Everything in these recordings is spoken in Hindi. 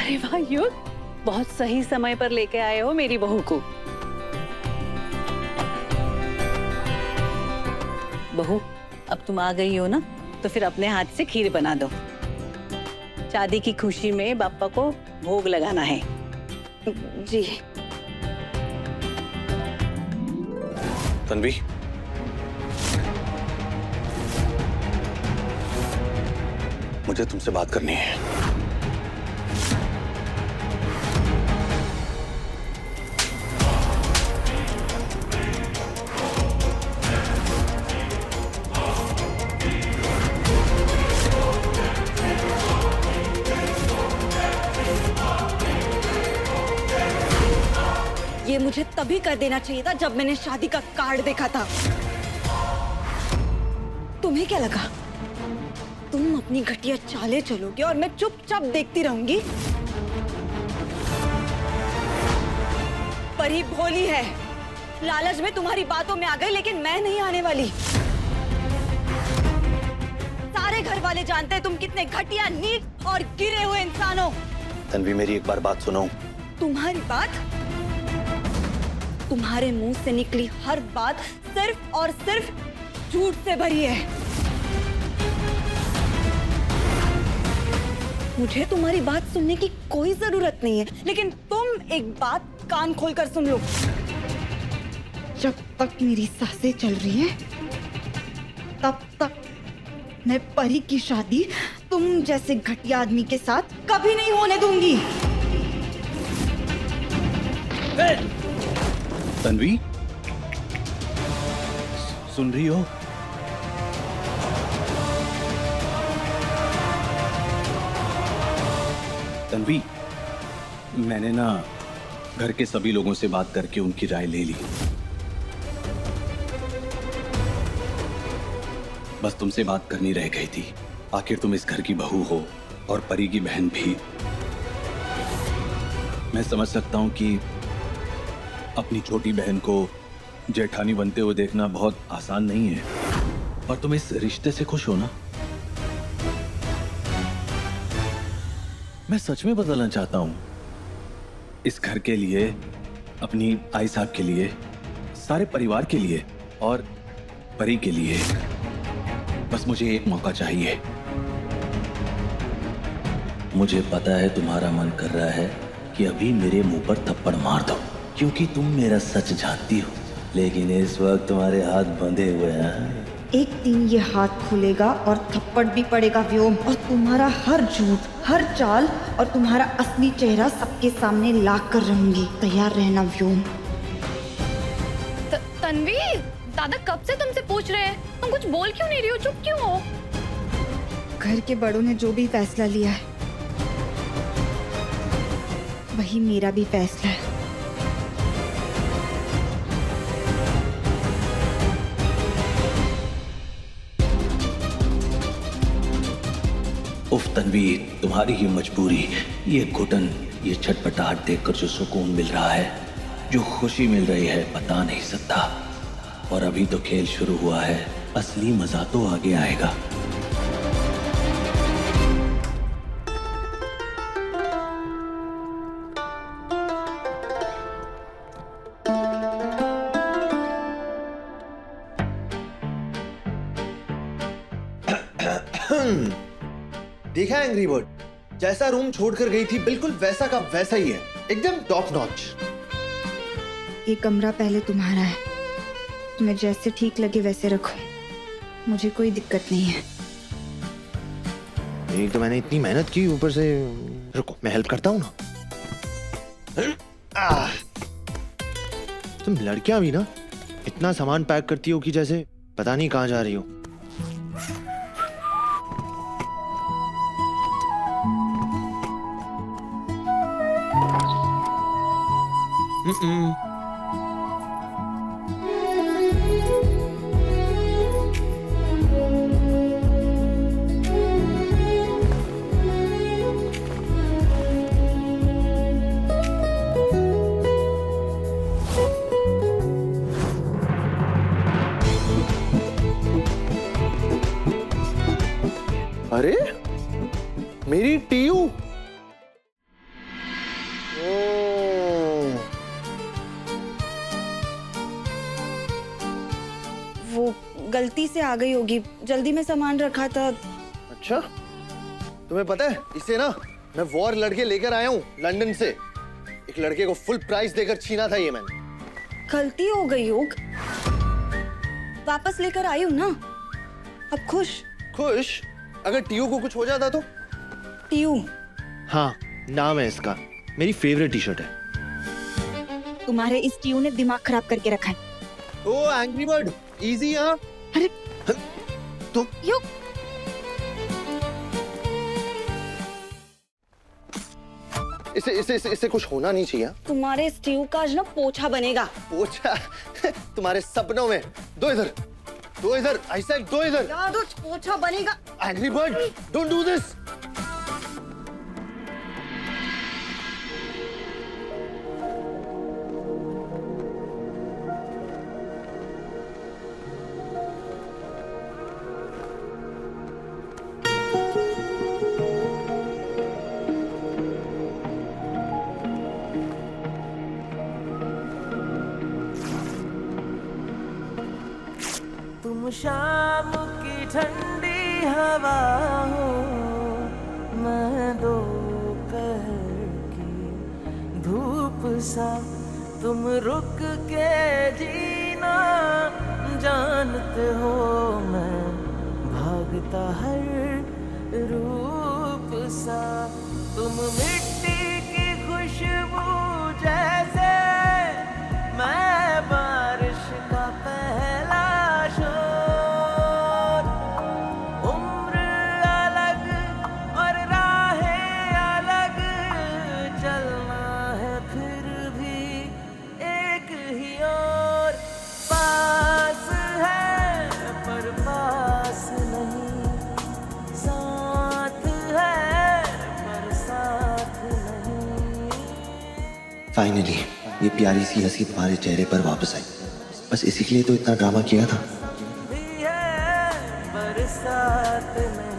अरे वाह युग, बहुत सही समय पर लेके आए हो मेरी बहू को। बहू, अब तुम आ गई हो ना, तो फिर अपने हाथ से खीर बना दो। शादी की खुशी में बापा को भोग लगाना है। जी। तन्वी, मुझे तुमसे बात करनी है। ये मुझे तभी कर देना चाहिए था जब मैंने शादी का कार्ड देखा था। तुम्हें क्या लगा तुम अपनी घटिया चालें चलोगे और मैं चुपचाप देखती रहूंगी? परी भोली है, लालच में तुम्हारी बातों में आ गई, लेकिन मैं नहीं आने वाली। सारे घर वाले जानते हैं तुम कितने घटिया, नीच और गिरे हुए इंसान हो। तन्वी, मेरी एक बार बात सुनो। तुम्हारी बात? तुम्हारे मुंह से निकली हर बात सिर्फ और सिर्फ झूठ से भरी है। मुझे तुम्हारी बात सुनने की कोई जरूरत नहीं है, लेकिन तुम एक बात कान खोलकर सुन लो। जब तक मेरी सांसें चल रही हैं, तब तक मैं परी की शादी तुम जैसे घटिया आदमी के साथ कभी नहीं होने दूंगी। तन्वी, सुन रही हो? तन्वी, मैंने ना घर के सभी लोगों से बात करके उनकी राय ले ली। बस तुमसे बात करनी रह गई थी। आखिर तुम इस घर की बहू हो और परी की बहन भी। मैं समझ सकता हूं कि अपनी छोटी बहन को जेठानी बनते हुए देखना बहुत आसान नहीं है, पर तुम इस रिश्ते से खुश हो ना? मैं सच में बदलना चाहता हूं, इस घर के लिए, अपनी आई साहब के लिए, सारे परिवार के लिए और परी के लिए। बस मुझे एक मौका चाहिए। मुझे पता है तुम्हारा मन कर रहा है कि अभी मेरे मुंह पर थप्पड़ मार दो, क्योंकि तुम मेरा सच जानती हो, लेकिन इस वक्त तुम्हारे हाथ बंधे हुए हैं। एक दिन ये हाथ खुलेगा और थप्पड़ भी पड़ेगा व्योम, और तुम्हारा हर झूठ, हर चाल और तुम्हारा असली चेहरा सबके सामने लाकर कर रहूंगी। तैयार रहना व्योम। तन्वी, दादा कब से तुमसे पूछ रहे हैं, तुम कुछ बोल क्यों नहीं रही हो, चुप क्यों हो? घर के बड़ों ने जो भी फैसला लिया है, वही मेरा भी फैसला है। उफ तन्वी, तुम्हारी ही मजबूरी, ये घुटन, ये छटपटाहट देखकर जो सुकून मिल रहा है, जो खुशी मिल रही है, बता नहीं सकता। और अभी तो खेल शुरू हुआ है, असली मजा तो आगे आएगा। देखा एंग्री बर्ड, जैसा रूम छोड़कर गई थी बिल्कुल वैसा का वैसा ही है, एकदम टॉप नॉच। ये कमरा पहले तुम्हारा है, तुम्हें जैसे ठीक लगे वैसे रखो, मुझे कोई दिक्कत नहीं है। एक तो मैंने इतनी मेहनत की, ऊपर से रुको मैं हेल्प करता हूँ ना। तुम लड़कियां भी ना इतना सामान पैक करती हो कि जैसे पता नहीं कहाँ जा रही हो। अरे मेरी टीयू, गलती से आ गई होगी, जल्दी में सामान रखा था। अच्छा, तुम्हें पता है इसे ना मैं वॉर लड़के लेकर आया हूँ लंदन से। एक लड़के को फुल प्राइस देकर छीना था ये मैंने। गलती हो गई योग, वापस लेकर आई हूँ ना, अब खुश। खुश? अगर टीयू को कुछ हो जाता तो? टीयू? हाँ, नाम है इसका। मेरी फेवरेट टी शर्ट है। तुम्हारे इस टीयू ने दिमाग खराब करके रखा है। ओ एंग्री बर्ड, इजी। हाँ अरे तुम योग, इसे कुछ होना नहीं चाहिए। तुम्हारे इस टीयू का आज ना पोछा बनेगा। पोछा? तुम्हारे सपनों में। दो इधर, दो इधर, आई सेड दो इधर। याद हो, पोछा बनेगा। Angry bird, don't do this. तुम शाम की ठंडी हवा हो, मैं दोपहर की धूप सा। तुम रुक के जीना जानते हो, मैं भागता हर रूप सा। तुम मिट्टी की खुशबू जैसे, मैं बारिश का पहला शोर। उम्र अलग और राहें अलग, चलना है फिर भी एक ही ओर। पास है पर पास नहीं, साथ है पर साथ नहीं। फाइनली ये प्यारी सी हंसी तुम्हारे चेहरे पर वापस आई। बस इसी के लिए तो इतना ड्रामा किया था। भी है बरसात नहीं।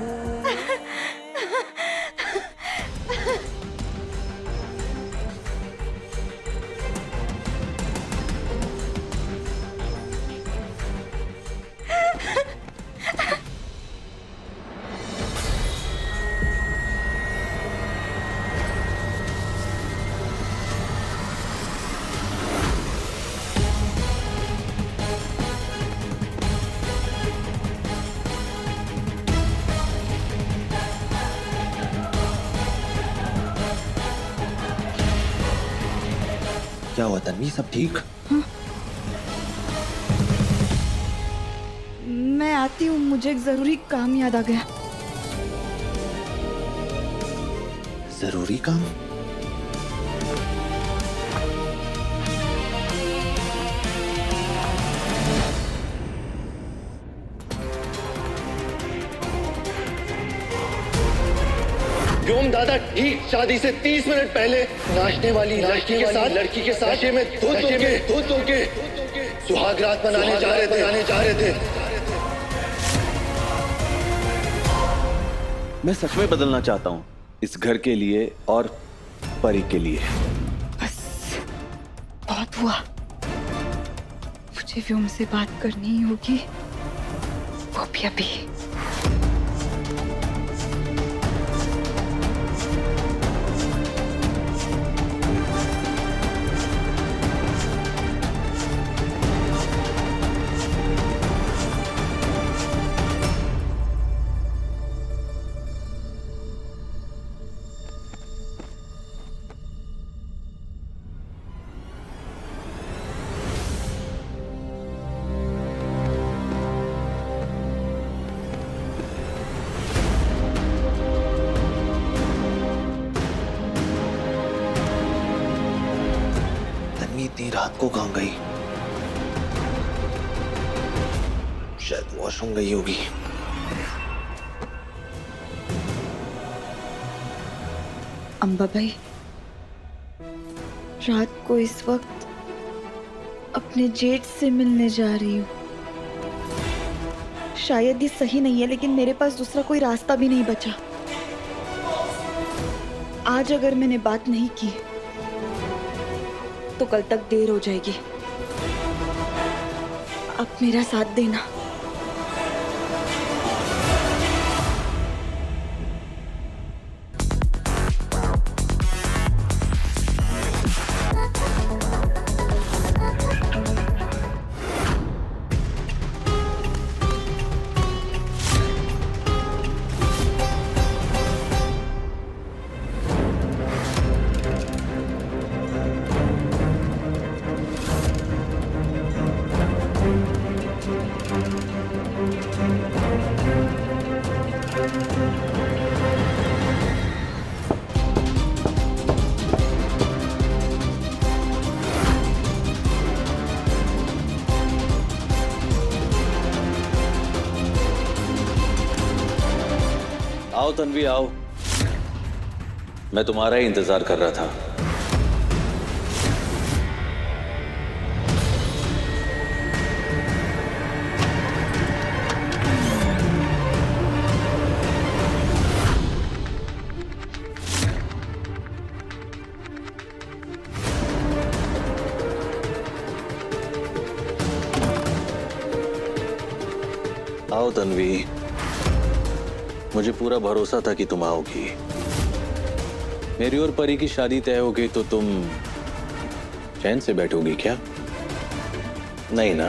क्या हुआ तन्वी, सब ठीक? मैं आती हूँ, मुझे एक जरूरी काम याद आ गया। जरूरी काम? व्योम दादा ठीक शादी से 30 मिनट पहले नाचने वाली लड़की के साथ नशे में धुत होके सुहाग रात मनाने जा रहे थे। मैं सच में बदलना चाहता हूँ, इस घर के लिए और परी के लिए। बस बहुत हुआ, मुझे व्योम से बात करनी ही होगी, वो भी अभी। इतनी रात को कहाँ गई? शायद वॉशरूम गई होगी। अम्बा भाई, रात को इस वक्त अपने जेठ से मिलने जा रही हूँ। शायद ये सही नहीं है, लेकिन मेरे पास दूसरा कोई रास्ता भी नहीं बचा। आज अगर मैंने बात नहीं की तो कल तक देर हो जाएगी। अब मेरा साथ देना। आओ तन्वी आओ, मैं तुम्हारा ही इंतजार कर रहा था। आओ तन्वी, मुझे पूरा भरोसा था कि तुम आओगी। मेरी और परी की शादी तय हो गई तो तुम चैन से बैठोगी क्या? नहीं ना?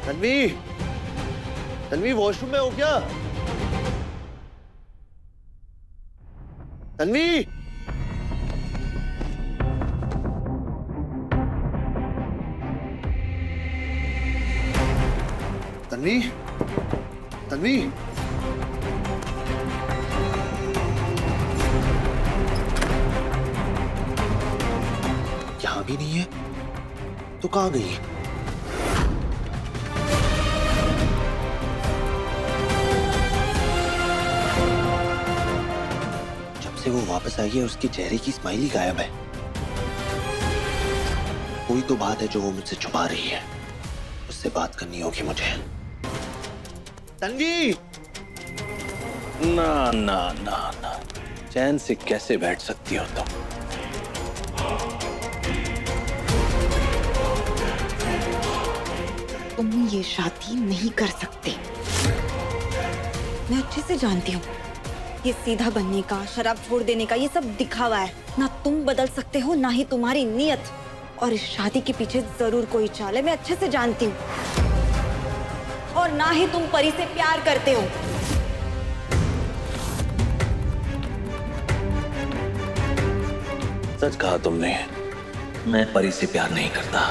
तन्वी, तन्वी वॉशरूम में हो क्या? तन्वी, तन्वी, तन्वी, यहां भी नहीं है तो कहां गई? से वो वापस आई है, उसके चेहरे की स्माइल ही गायब है। कोई तो बात है जो वो मुझसे छुपा रही है, उससे बात करनी होगी मुझे। तन्वी! ना ना ना ना, चैन से कैसे बैठ सकती हो तुम? तुम ये शादी नहीं कर सकते। मैं अच्छे से जानती हूँ, ये सीधा बनने का, शराब छोड़ देने का, ये सब दिखावा है। ना तुम बदल सकते हो, ना ही तुम्हारी नीयत। और इस शादी के पीछे जरूर कोई चाल है, मैं अच्छे से जानती हूँ। और ना ही तुम परी से प्यार करते हो। सच कहा तुमने, मैं परी से प्यार नहीं करता।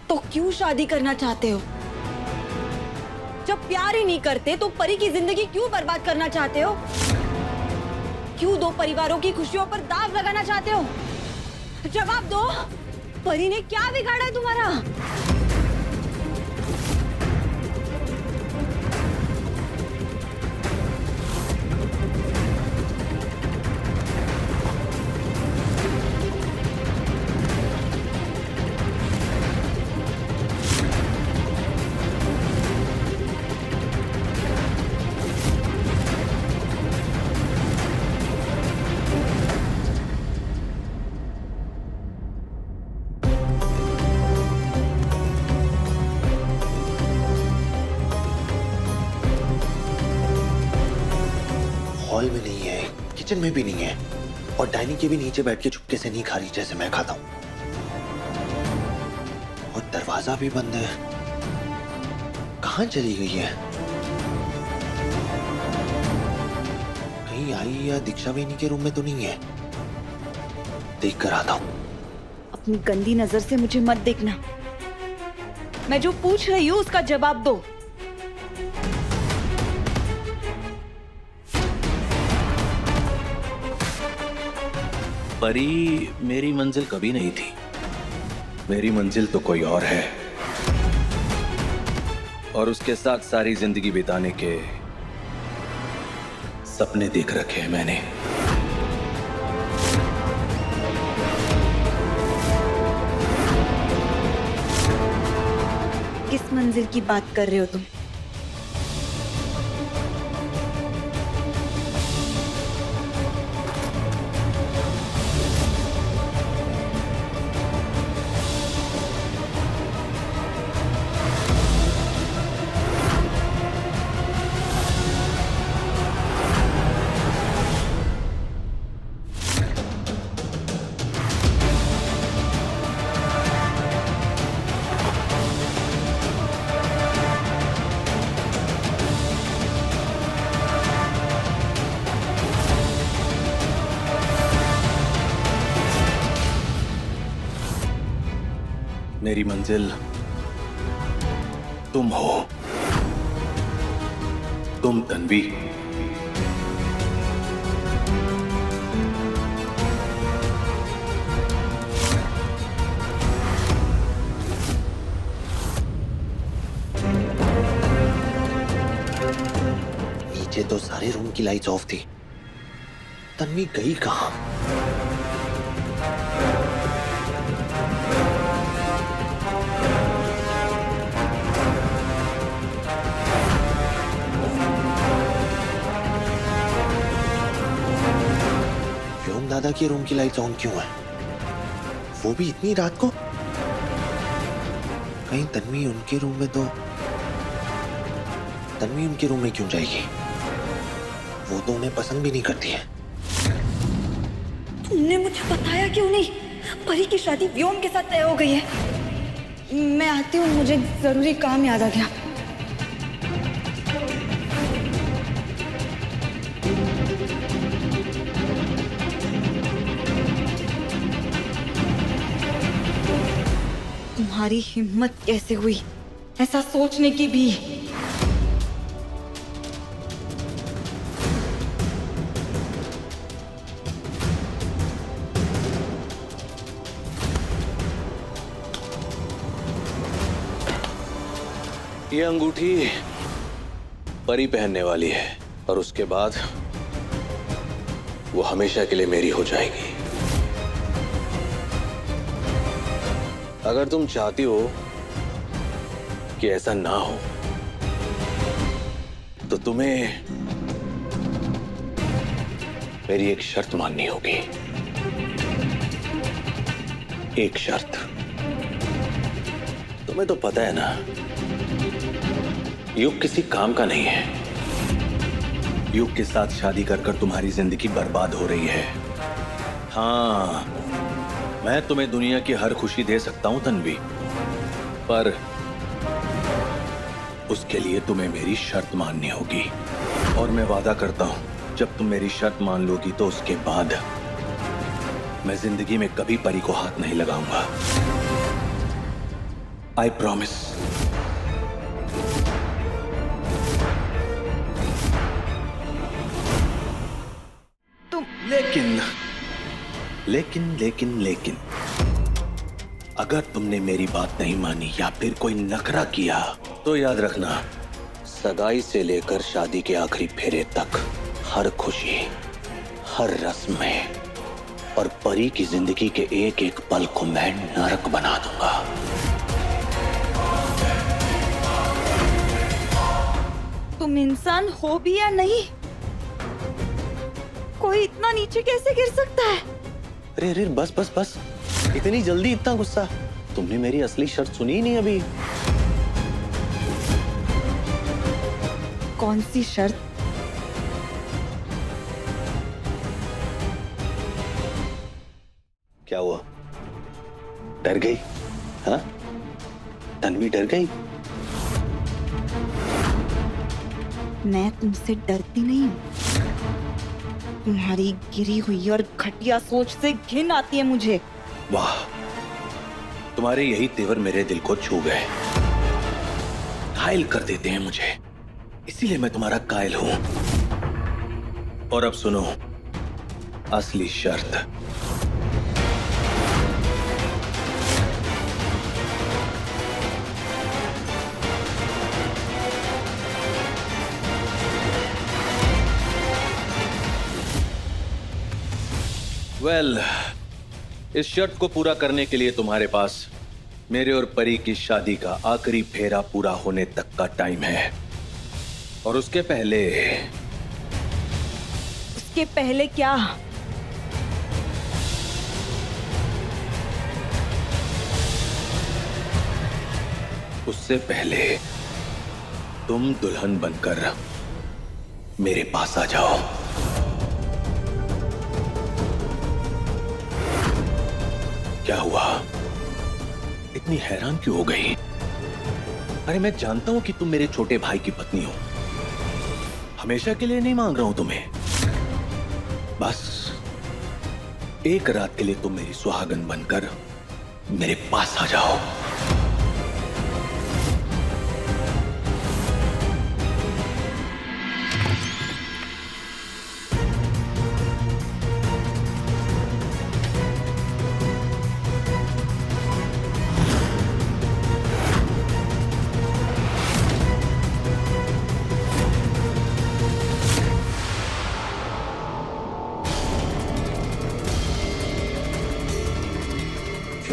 तो क्यों शादी करना चाहते हो? जब प्यार ही नहीं करते तो परी की जिंदगी क्यों बर्बाद करना चाहते हो? क्यों दो परिवारों की खुशियों पर दाग लगाना चाहते हो? जवाब दो। परी ने क्या बिगाड़ा है तुम्हारा? हॉल में नहीं है, किचन में भी नहीं है, और डाइनिंग के भी नीचे बैठ के चुपके से नहीं खा रही जैसे मैं खाता हूं। और दरवाजा भी बंद है। कहां चली गई है? कहीं आई या दीक्षा बेनी के रूम में तो नहीं है? देख कर आता हूं। अपनी गंदी नजर से मुझे मत देखना। मैं जो पूछ रही हूँ उसका जवाब दो। परी मेरी मंजिल कभी नहीं थी। मेरी मंजिल तो कोई और है, और उसके साथ सारी जिंदगी बिताने के सपने देख रखे हैं मैंने। किस मंजिल की बात कर रहे हो तुम? मेरी मंजिल तुम हो, तुम तन्वी। नीचे तो सारे रूम की लाइट्स ऑफ थी, तन्वी गई कहां? व्योम दादा के रूम की लाइट्स ऑन क्यों है? वो भी इतनी रात को? कहीं तन्वी उनके रूम में तो तन्वी उनके रूम में क्यों जाएगी? वो तो उन्हें पसंद भी नहीं करती है। तुमने मुझे बताया क्यों नहीं? परी की शादी व्योम के साथ तय हो गई है। मैं आती हूँ, मुझे जरूरी काम याद आ गया। तुम्हारी हिम्मत कैसे हुई ऐसा सोचने की भी? ये अंगूठी परी पहनने वाली है और उसके बाद वो हमेशा के लिए मेरी हो जाएगी। अगर तुम चाहती हो कि ऐसा ना हो तो तुम्हें मेरी एक शर्त माननी होगी। एक शर्त। तुम्हें तो पता है ना, युग किसी काम का नहीं है। युग के साथ शादी कर कर तुम्हारी जिंदगी बर्बाद हो रही है। हाँ, मैं तुम्हें दुनिया की हर खुशी दे सकता हूं तन्वी, पर उसके लिए तुम्हें मेरी शर्त माननी होगी। और मैं वादा करता हूं, जब तुम मेरी शर्त मान लोगी तो उसके बाद मैं जिंदगी में कभी परी को हाथ नहीं लगाऊंगा। I promise. लेकिन अगर तुमने मेरी बात नहीं मानी या फिर कोई नखरा किया तो याद रखना, सगाई से लेकर शादी के आखिरी फेरे तक हर खुशी, हर रस्म में और परी की जिंदगी के एक एक पल को मैं नरक बना दूंगा। तुम इंसान हो भी या नहीं? कोई इतना नीचे कैसे गिर सकता है? अरे बस। इतनी जल्दी इतना गुस्सा? तुमने मेरी असली शर्त सुनी ही नहीं अभी। कौन सी शर्त? क्या हुआ? डर गई? हाँ, तन्वी डर गई? मैं तुमसे डरती नहीं हूँ। तुम्हारी गिरी हुई और घटिया सोच से घिन आती है मुझे। वाह, तुम्हारे यही तेवर मेरे दिल को छू गए, घायल कर देते हैं मुझे। इसीलिए मैं तुम्हारा कायल हूं। और अब सुनो असली शर्त। इस शर्त को पूरा करने के लिए तुम्हारे पास मेरे और परी की शादी का आखिरी फेरा पूरा होने तक का टाइम है। और उसके पहले क्या? उससे पहले तुम दुल्हन बनकर मेरे पास आ जाओ। क्या हुआ? इतनी हैरान क्यों हो गई? अरे मैं जानता हूं कि तुम मेरे छोटे भाई की पत्नी हो। हमेशा के लिए नहीं मांग रहा हूं तुम्हें, बस एक रात के लिए तुम मेरी सुहागन बनकर मेरे पास आ जाओ।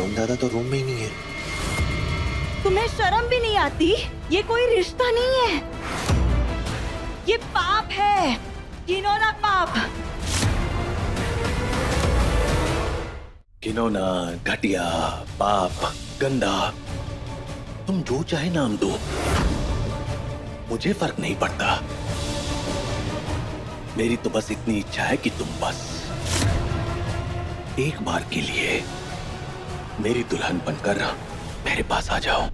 व्योम दादा तो रूम में ही नहीं है। तुम्हें शर्म भी नहीं आती? ये कोई रिश्ता नहीं है, ये पाप है, घिनौना पाप। घिनौना, घटिया, पाप, गंदा, तुम जो चाहे नाम दो, मुझे फर्क नहीं पड़ता। मेरी तो बस इतनी इच्छा है कि तुम बस एक बार के लिए मेरी दुल्हन बनकर मेरे पास आ जाओ।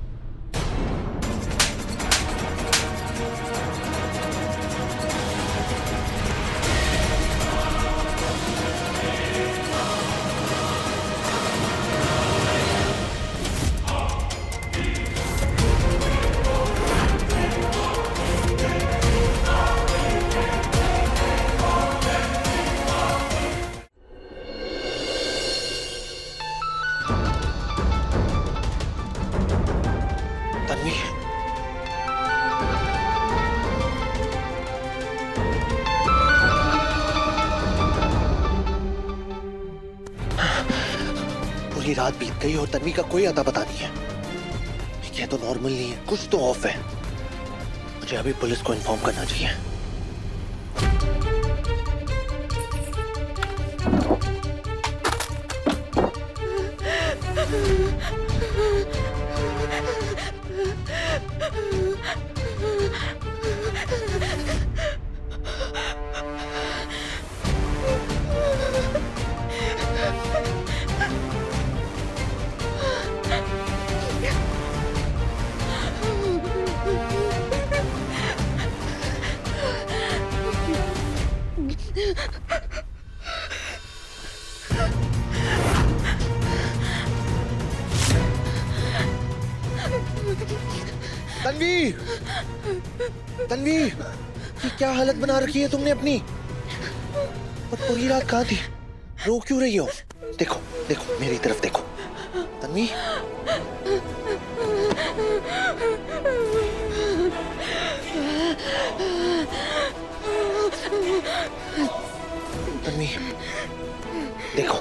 तन्वी, पूरी रात बीत गई और तन्वी का कोई अता पता नहीं है। ये तो नॉर्मल नहीं है, कुछ तो ऑफ है। मुझे अभी पुलिस को इन्फॉर्म करना चाहिए। तन्वी, तन्वी, ये क्या हालत बना रखी है तुमने अपनी? और पूरी रात कहाँ थी? रो क्यों रही हो? देखो, देखो, मेरी तरफ देखो। तन्वी, तन्वी, देखो,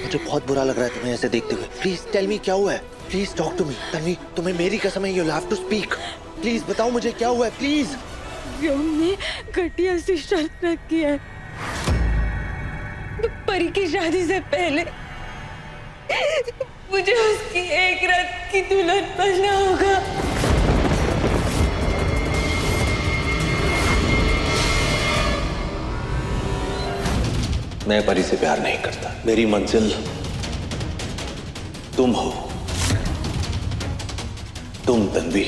मुझे बहुत बुरा लग रहा है तुम्हें ऐसे देखते हुए। प्लीज टेल मी क्या हुआ है? Please talk to me. Tanvi, तुम्हें मेरी कसम है, you'll have to speak। Please बताओ मुझे क्या हुआ है, प्लीज। व्योम ने घटिया सी शर्त रखी है, परी की शादी से पहले मुझे उसकी एक रात की दुल्हन बनना होगा। मैं परी से प्यार नहीं करता। मेरी मंजिल तुम हो, तुम तन्वी।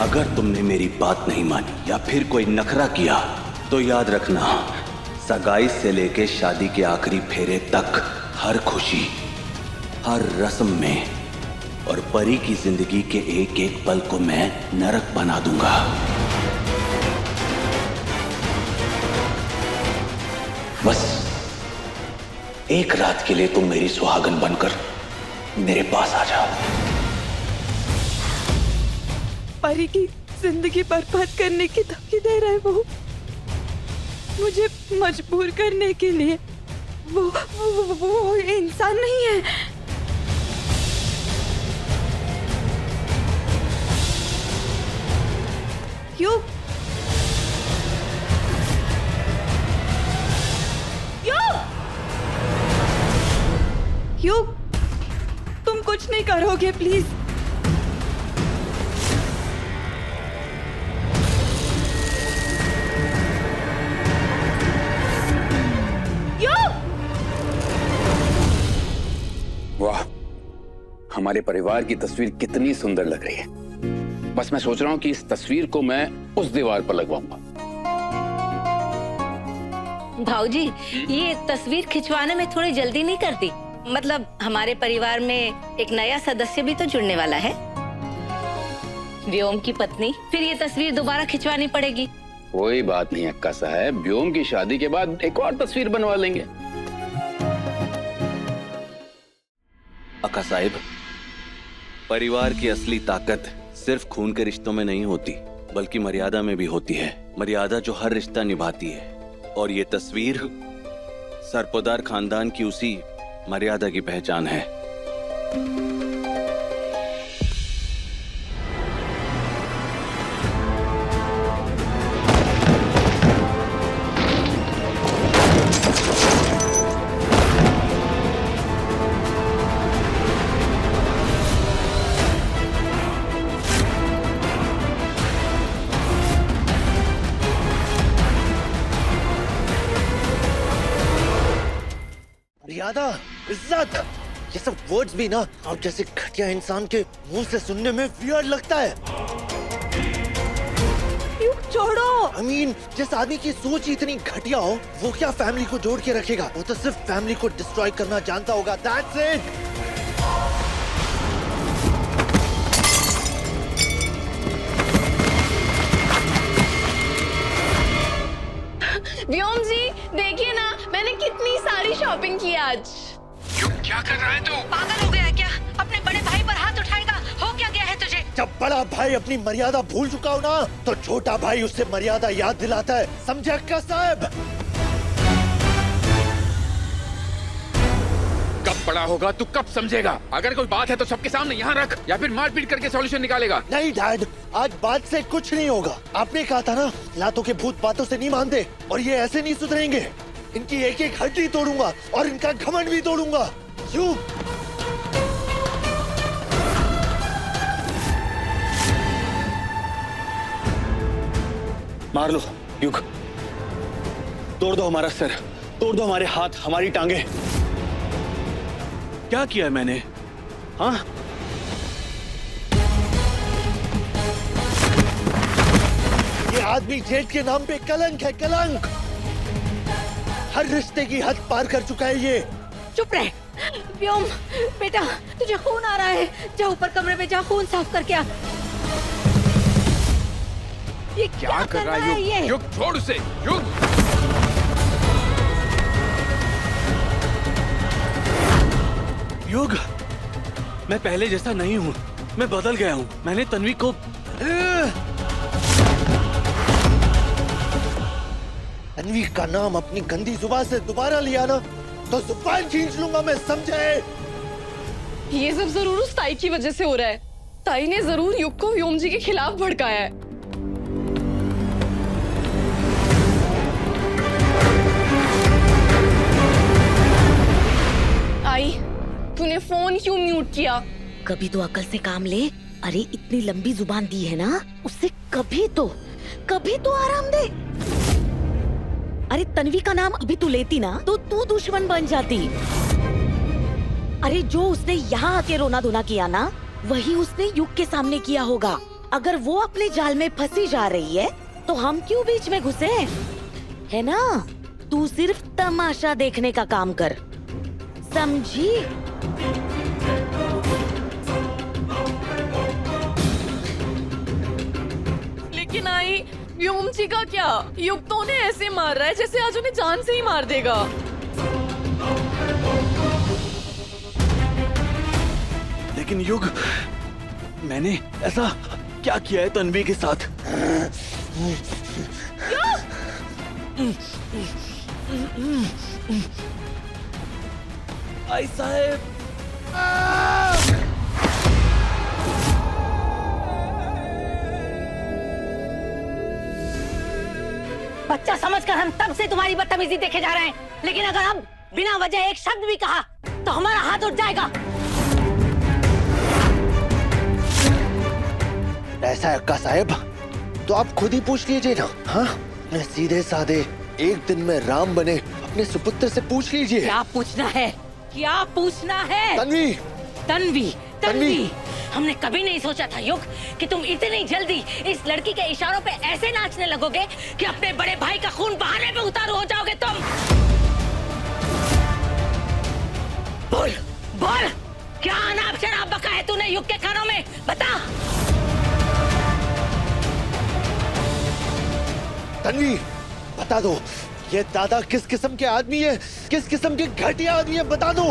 अगर तुमने मेरी बात नहीं मानी या फिर कोई नखरा किया तो याद रखना, सगाई से लेके शादी के आखिरी फेरे तक हर खुशी, हर रस्म में और परी की जिंदगी के एक एक पल को मैं नरक बना दूंगा। बस एक रात के लिए तुम मेरी सुहागन बनकर मेरे पास आ जाओ। परी की जिंदगी बर्बाद करने की धमकी दे रहा है वो, मुझे मजबूर करने के लिए। वो इंसान नहीं है। क्यों? क्यों? तुम कुछ नहीं करोगे प्लीज? वाह, हमारे परिवार की तस्वीर कितनी सुंदर लग रही है। बस मैं सोच रहा हूं कि इस तस्वीर को मैं उस दीवार पर लगवाऊंगा। भाऊजी, ये तस्वीर खिंचवाने में थोड़ी जल्दी नहीं करती? मतलब हमारे परिवार में एक नया सदस्य भी तो जुड़ने वाला है, व्योम की पत्नी। फिर ये तस्वीर दोबारा खिंचवानी पड़ेगी। कोई बात नहीं अक्का साहब, व्योम की शादी के बाद एक और तस्वीर बनवा लेंगे। अक्का साहिब, परिवार की असली ताकत सिर्फ खून के रिश्तों में नहीं होती, बल्कि मर्यादा में भी होती है। मर्यादा जो हर रिश्ता निभाती है। और ये तस्वीर सरपोदार खानदान की उसी मर्यादा की पहचान है। मर्यादा, इज्जत, ये सब वर्ड्स भी ना आप जैसे घटिया इंसान के मुंह से सुनने में वियर्ड लगता है। युग छोड़ो। I mean, जिस आदमी की सोच ही इतनी घटिया हो, वो क्या फैमिली को जोड़ के रखेगा? वो तो सिर्फ फैमिली को डिस्ट्रॉय करना जानता होगा। That's it. व्योम जी देखिए ना, मैंने कितनी सारी शॉपिंग की आज। क्या कर रहा है तू? पागल हो गया है क्या? अपने बड़े भाई पर हाथ उठाएगा? हो क्या गया है तुझे? जब बड़ा भाई अपनी मर्यादा भूल चुका हो ना, तो छोटा भाई उससे मर्यादा याद दिलाता है। समझा क्या साहब? कब बड़ा होगा तू कब समझेगा? अगर कोई बात है तो सबके सामने यहाँ रख, या फिर मारपीट करके सॉल्यूशन निकालेगा। नहीं डैड, आज बात से कुछ नहीं होगा। आपने कहा था ना, लातों के भूत बातों से नहीं मानते, और ये ऐसे नहीं सुधरेंगे। इनकी एक एक हड्डी तोड़ूंगा और इनका घमंड भी तोड़ूंगा। युग, मार लो युग, तोड़ दो हमारा सर, तोड़ दो हमारे हाथ, हमारी टांगे। क्या किया है मैंने? हाँ, ये आदमी जेठ के नाम पे कलंक है, कलंक। हर रिश्ते की हद पार कर चुका है ये। चुप रहे। व्योम बेटा, तुझे खून आ रहा है, जा ऊपर कमरे में जा, खून साफ करके आ। ये क्या कर रहा है ये? युग? युग छोड़ उसे, युग। युग, मैं पहले जैसा नहीं हूँ, मैं बदल गया हूँ। मैंने तन्वी को तन्वी का नाम अपनी गंदी जुबान से दोबारा लिया ना, तो जुबान खींच लूंगा मैं, समझे? ये सब जरूर उस ताई की वजह से हो रहा है। ताई ने जरूर युग को व्योम जी के खिलाफ भड़काया है। आई, तूने फोन क्यों म्यूट किया? कभी तो अकल से काम ले। अरे इतनी लंबी जुबान दी है ना, उससे कभी तो आराम दे। अरे तन्वी का नाम अभी तू लेती ना, तो तू दुश्मन बन जाती। अरे जो उसने यहाँ आके रोना धोना किया ना, वही उसने युग के सामने किया होगा। अगर वो अपने जाल में फंसी जा रही है, तो हम क्यों बीच में घुसे? है ना? तू सिर्फ तमाशा देखने का काम कर, समझी? लेकिन आई, व्योम जी का क्या? युग तो उन्हें ऐसे मार रहा है जैसे आज उन्हें जान से ही मार देगा। लेकिन युग, मैंने ऐसा क्या किया है तन्वी के साथ? आई साहब, बच्चा समझकर हम तब से तुम्हारी बदतमीजी देखे जा रहे हैं, लेकिन अगर हम बिना वजह एक शब्द भी कहा तो हमारा हाथ उठ जाएगा। ऐसा है अक्का साहब, तो आप खुद ही पूछ लीजिए ना। हाँ, मैं सीधे साधे एक दिन में राम बने अपने सुपुत्र से पूछ लीजिए। क्या पूछना है? क्या पूछना है? तन्वी, तन्वी, तन्वी, हमने कभी नहीं सोचा था युग कि तुम इतनी जल्दी इस लड़की के इशारों पे ऐसे नाचने लगोगे कि अपने बड़े भाई का खून बहाने पे उतारू हो जाओगे तुम। बोल, बोल, क्या अनाप शराब बका है तूने युग के कानों में? बता। तन्वी, बता दो, ये दादा किस किस्म के आदमी है, किस किस्म के घटिया आदमी है, बता दो।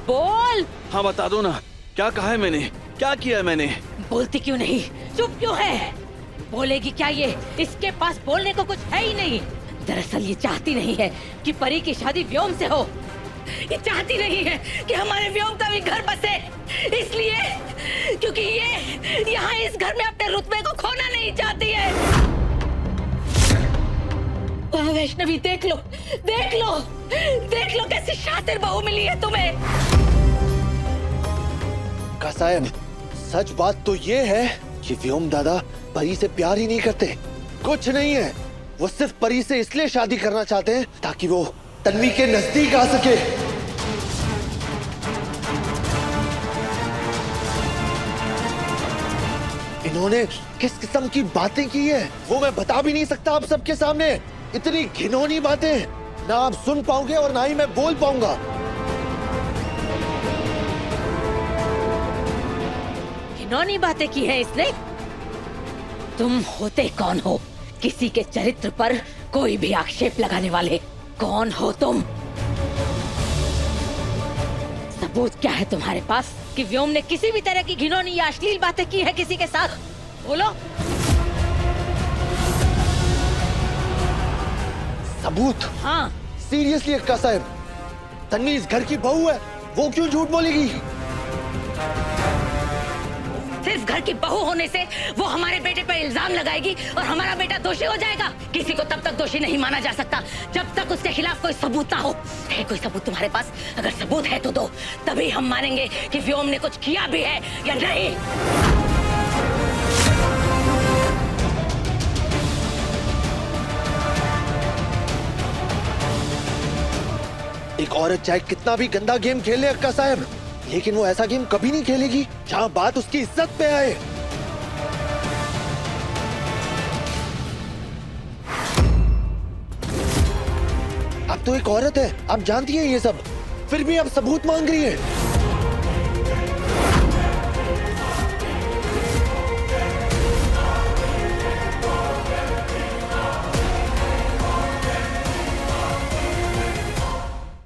बोल। हाँ बता दो ना, क्या कहा है मैंने, क्या किया है मैंने? बोलती क्यों नहीं? चुप क्यों है? बोलेगी क्या ये? इसके पास बोलने को कुछ है ही नहीं। दरअसल ये चाहती नहीं है कि परी की शादी व्योम से हो। ये चाहती नहीं है कि हमारे व्योम का भी घर बसे, इसलिए क्योंकि ये यहाँ इस घर में अपने रुतबे को खोना नहीं चाहती है। वाह वैष्णवी, देख लो देख लो देख लो कैसी शातिर बहू मिली है तुम्हें। का साहब, सच बात तो ये है कि व्योम दादा परी से प्यार ही नहीं करते, कुछ नहीं है। वो सिर्फ परी से इसलिए शादी करना चाहते हैं ताकि वो तन्वी के नजदीक आ सके। इन्होंने किस किस्म की बातें की है वो मैं बता भी नहीं सकता आप सबके सामने। इतनी घिनौनी बातें ना आप सुन पाओगे और ना ही मैं बोल पाऊंगा। घिनौनी बातें की है इसने? तुम होते कौन हो किसी के चरित्र पर कोई भी आक्षेप लगाने वाले? कौन हो तुम? सबूत क्या है तुम्हारे पास कि व्योम ने किसी भी तरह की घिनौनी या अश्लील बातें की है किसी के साथ? बोलो। सबूत? हाँ। सीरियसली अक्का साहब, तन्वी इस घर की बहू है, वो क्यों झूठ बोलेगी? सिर्फ घर की बहू होने से वो हमारे बेटे पर इल्जाम लगाएगी और हमारा बेटा दोषी हो जाएगा? किसी को तब तक दोषी नहीं माना जा सकता जब तक उसके खिलाफ कोई सबूत ना हो। है कोई सबूत तुम्हारे पास? अगर सबूत है तो दो, तभी हम मानेंगे कि व्योम ने कुछ किया भी है या नहीं। एक औरत चाहे कितना भी गंदा गेम खेले अक्का साहब, लेकिन वो ऐसा गेम कभी नहीं खेलेगी जहां बात उसकी इज्जत पे आए। अब तो एक औरत है, आप जानती हैं ये सब, फिर भी अब सबूत मांग रही है।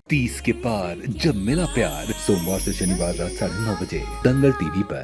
तीस के पार जब मिला प्यार, सोमवार से शनिवार रात 9:30 बजे दंगल टीवी पर।